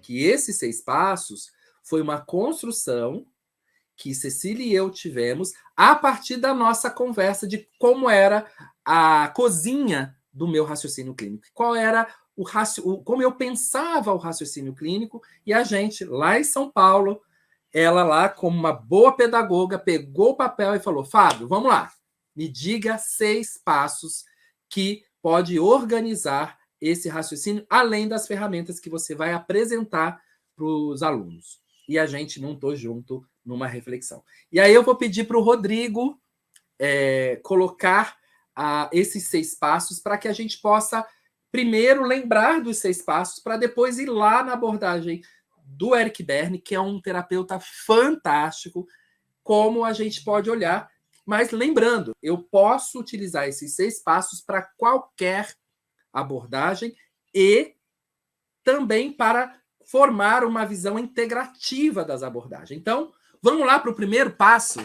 que esses 6 passos foi uma construção que Cecília e eu tivemos a partir da nossa conversa de como era a cozinha do meu raciocínio clínico, qual era como eu pensava o raciocínio clínico, e a gente, lá em São Paulo, ela lá, como uma boa pedagoga, pegou o papel e falou: Fábio, vamos lá, me diga 6 passos que pode organizar esse raciocínio, além das ferramentas que você vai apresentar para os alunos. E a gente montou junto numa reflexão. E aí eu vou pedir para o Rodrigo colocar esses 6 passos para que a gente possa, primeiro, lembrar dos 6 passos, para depois ir lá na abordagem do Eric Berne, que é um terapeuta fantástico, como a gente pode olhar. Mas lembrando, eu posso utilizar esses 6 passos para qualquer abordagem e também para formar uma visão integrativa das abordagens. Então, vamos lá para o primeiro passo?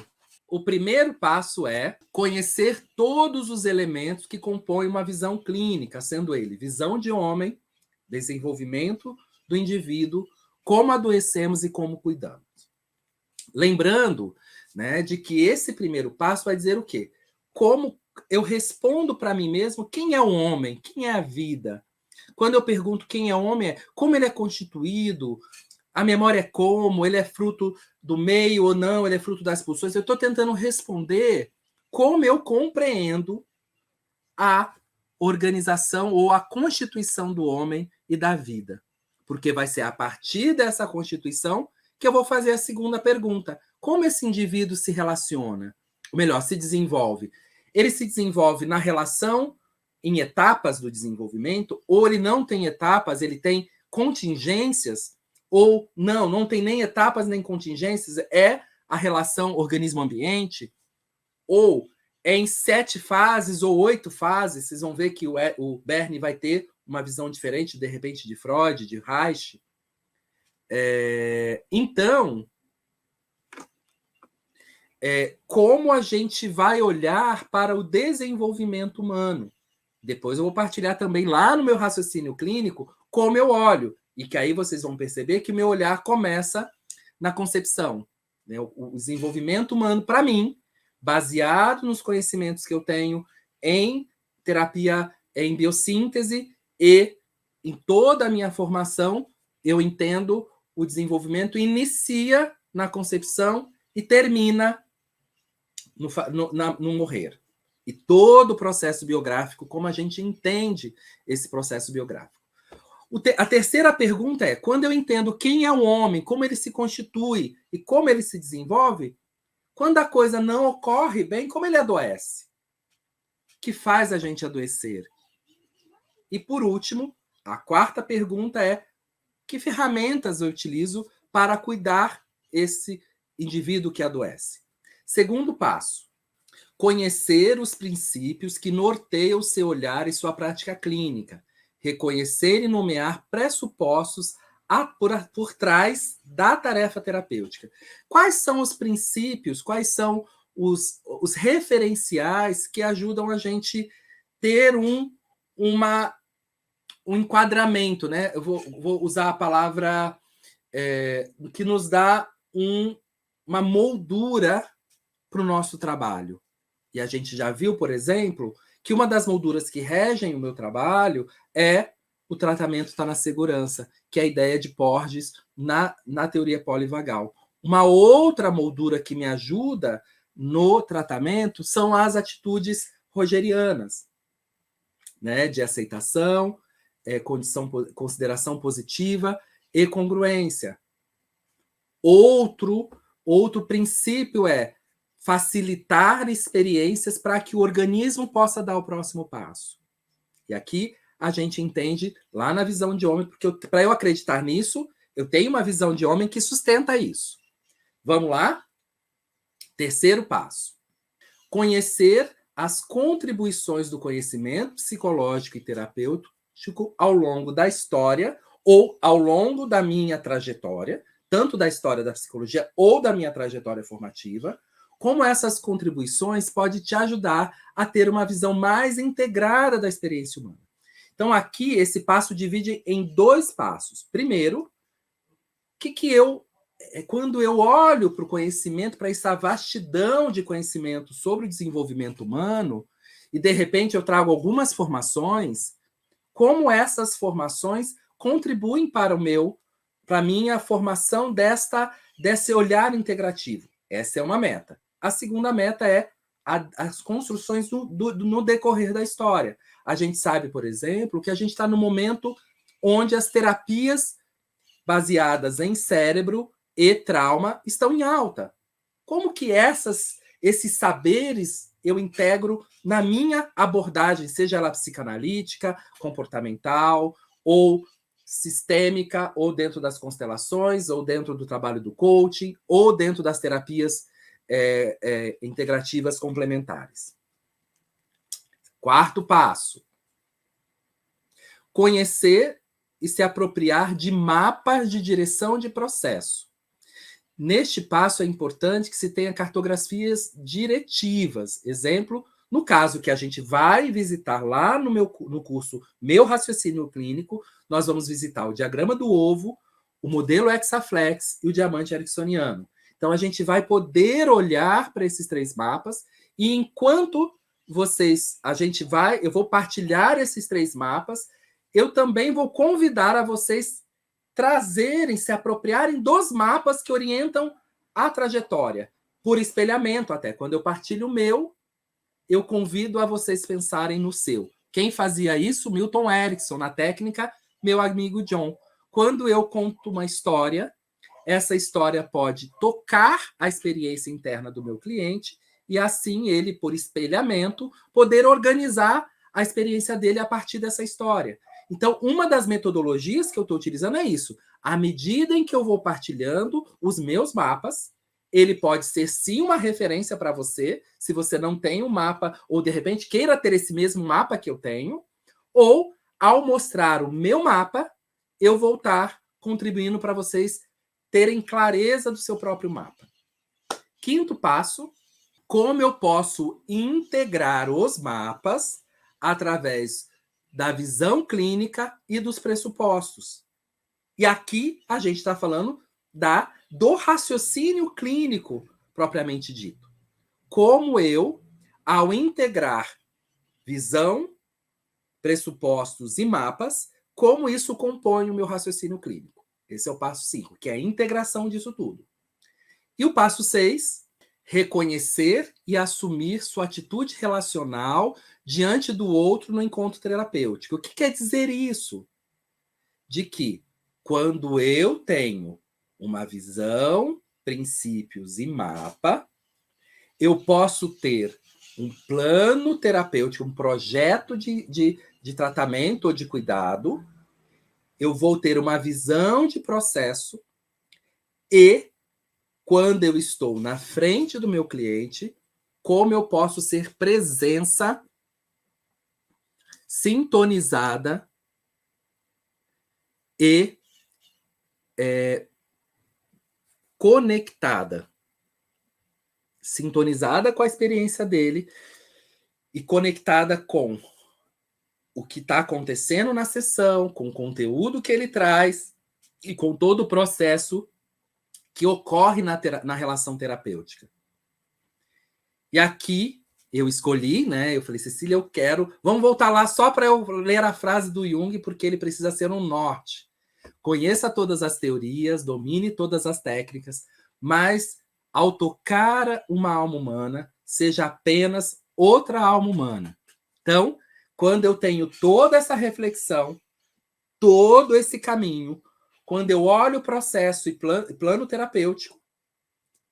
O primeiro passo é conhecer todos os elementos que compõem uma visão clínica, sendo ele visão de homem, desenvolvimento do indivíduo, como adoecemos e como cuidamos. Lembrando, né, de que esse primeiro passo vai dizer o quê? Como eu respondo para mim mesmo quem é o homem, quem é a vida. Quando eu pergunto quem é o homem, como ele é constituído, a memória é como, ele é fruto do meio ou não, ele é fruto das pulsões. Eu estou tentando responder como eu compreendo a organização ou a constituição do homem e da vida. Porque vai ser a partir dessa constituição que eu vou fazer a segunda pergunta. Como esse indivíduo se relaciona? Ou melhor, se desenvolve? Ele se desenvolve na relação, em etapas do desenvolvimento, ou ele não tem etapas, ele tem contingências, ou não tem nem etapas nem contingências, é a relação organismo-ambiente, ou é em 7 fases ou 8 fases. Vocês vão ver que o Berne vai ter uma visão diferente, de repente, de Freud, de Reich. Então, como a gente vai olhar para o desenvolvimento humano? Depois eu vou partilhar também lá no meu raciocínio clínico como eu olho, e que aí vocês vão perceber que o meu olhar começa na concepção. Né? O desenvolvimento humano, para mim, baseado nos conhecimentos que eu tenho em terapia, em biossíntese e em toda a minha formação, eu entendo o desenvolvimento inicia na concepção e termina no morrer. E todo o processo biográfico, como a gente entende esse processo biográfico. A terceira pergunta é, quando eu entendo quem é o homem, como ele se constitui e como ele se desenvolve, quando a coisa não ocorre bem, como ele adoece? Que faz a gente adoecer? E, por último, a quarta pergunta é, que ferramentas eu utilizo para cuidar esse indivíduo que adoece? Segundo passo, conhecer os princípios que norteiam o seu olhar e sua prática clínica. Reconhecer e nomear pressupostos por trás da tarefa terapêutica. Quais são os princípios, quais são os referenciais que ajudam a gente ter um enquadramento, né? Eu vou usar a palavra que nos dá uma moldura para o nosso trabalho. E a gente já viu, por exemplo, que uma das molduras que regem o meu trabalho é o tratamento está na segurança, que é a ideia de Porges na teoria polivagal. Uma outra moldura que me ajuda no tratamento são as atitudes rogerianas, né, de aceitação, consideração positiva e congruência. Outro princípio é facilitar experiências para que o organismo possa dar o próximo passo. E aqui a gente entende lá na visão de homem, porque para eu acreditar nisso, eu tenho uma visão de homem que sustenta isso. Vamos lá? Terceiro passo. Conhecer as contribuições do conhecimento psicológico e terapêutico ao longo da história ou ao longo da minha trajetória, tanto da história da psicologia ou da minha trajetória formativa, como essas contribuições podem te ajudar a ter uma visão mais integrada da experiência humana. Então, aqui, esse passo divide em 2 passos. Primeiro, quando eu olho para o conhecimento, para essa vastidão de conhecimento sobre o desenvolvimento humano, e de repente eu trago algumas formações, como essas formações contribuem para a minha formação desse olhar integrativo. Essa é uma meta. A segunda meta é as construções no decorrer da história. A gente sabe, por exemplo, que a gente está no momento onde as terapias baseadas em cérebro e trauma estão em alta. Como que esses saberes eu integro na minha abordagem, seja ela psicanalítica, comportamental, ou sistêmica, ou dentro das constelações, ou dentro do trabalho do coaching, ou dentro das terapias integrativas complementares. Quarto passo: conhecer e se apropriar de mapas de direção de processo. Neste passo é importante que se tenha cartografias diretivas. Exemplo, no caso que a gente vai visitar lá no curso Meu Raciocínio Clínico, nós vamos visitar o diagrama do ovo, o modelo Hexaflex e o diamante ericksoniano. Então, a gente vai poder olhar para esses 3 mapas e enquanto eu vou partilhar esses 3 mapas, eu também vou convidar a vocês trazerem, se apropriarem dos mapas que orientam a trajetória, por espelhamento até. Quando eu partilho o meu, eu convido a vocês pensarem no seu. Quem fazia isso? Milton Erickson, na técnica Meu Amigo John. Quando eu conto uma história, essa história pode tocar a experiência interna do meu cliente e assim ele, por espelhamento, poder organizar a experiência dele a partir dessa história. Então, uma das metodologias que eu estou utilizando é isso. À medida em que eu vou partilhando os meus mapas, ele pode ser sim uma referência para você, se você não tem um mapa, ou de repente queira ter esse mesmo mapa que eu tenho, ou ao mostrar o meu mapa, eu vou estar contribuindo para vocês terem clareza do seu próprio mapa. Quinto passo: como eu posso integrar os mapas através da visão clínica e dos pressupostos. E aqui a gente está falando do raciocínio clínico propriamente dito. Como eu, ao integrar visão, pressupostos e mapas, como isso compõe o meu raciocínio clínico. Esse é o passo 5, que é a integração disso tudo. E o passo 6, reconhecer e assumir sua atitude relacional diante do outro no encontro terapêutico. O que quer dizer isso? De que quando eu tenho uma visão, princípios e mapa, eu posso ter um plano terapêutico, um projeto de tratamento ou de cuidado, eu vou ter uma visão de processo e, quando eu estou na frente do meu cliente, como eu posso ser presença sintonizada e conectada. Sintonizada com a experiência dele e conectada com o que está acontecendo na sessão, com o conteúdo que ele traz e com todo o processo que ocorre na relação terapêutica. E aqui eu escolhi, né? Eu falei, Cecília, eu quero... Vamos voltar lá só para eu ler a frase do Jung, porque ele precisa ser um norte. Conheça todas as teorias, domine todas as técnicas, mas ao tocar uma alma humana, seja apenas outra alma humana. Então, quando eu tenho toda essa reflexão, todo esse caminho, quando eu olho o processo e plano terapêutico,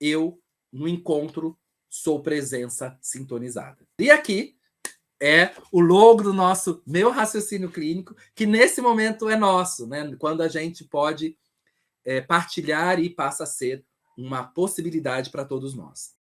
eu, no encontro, sou presença sintonizada. E aqui é o logo do nosso Meu Raciocínio Clínico, que nesse momento é nosso, né? Quando a gente pode partilhar e passa a ser uma possibilidade para todos nós.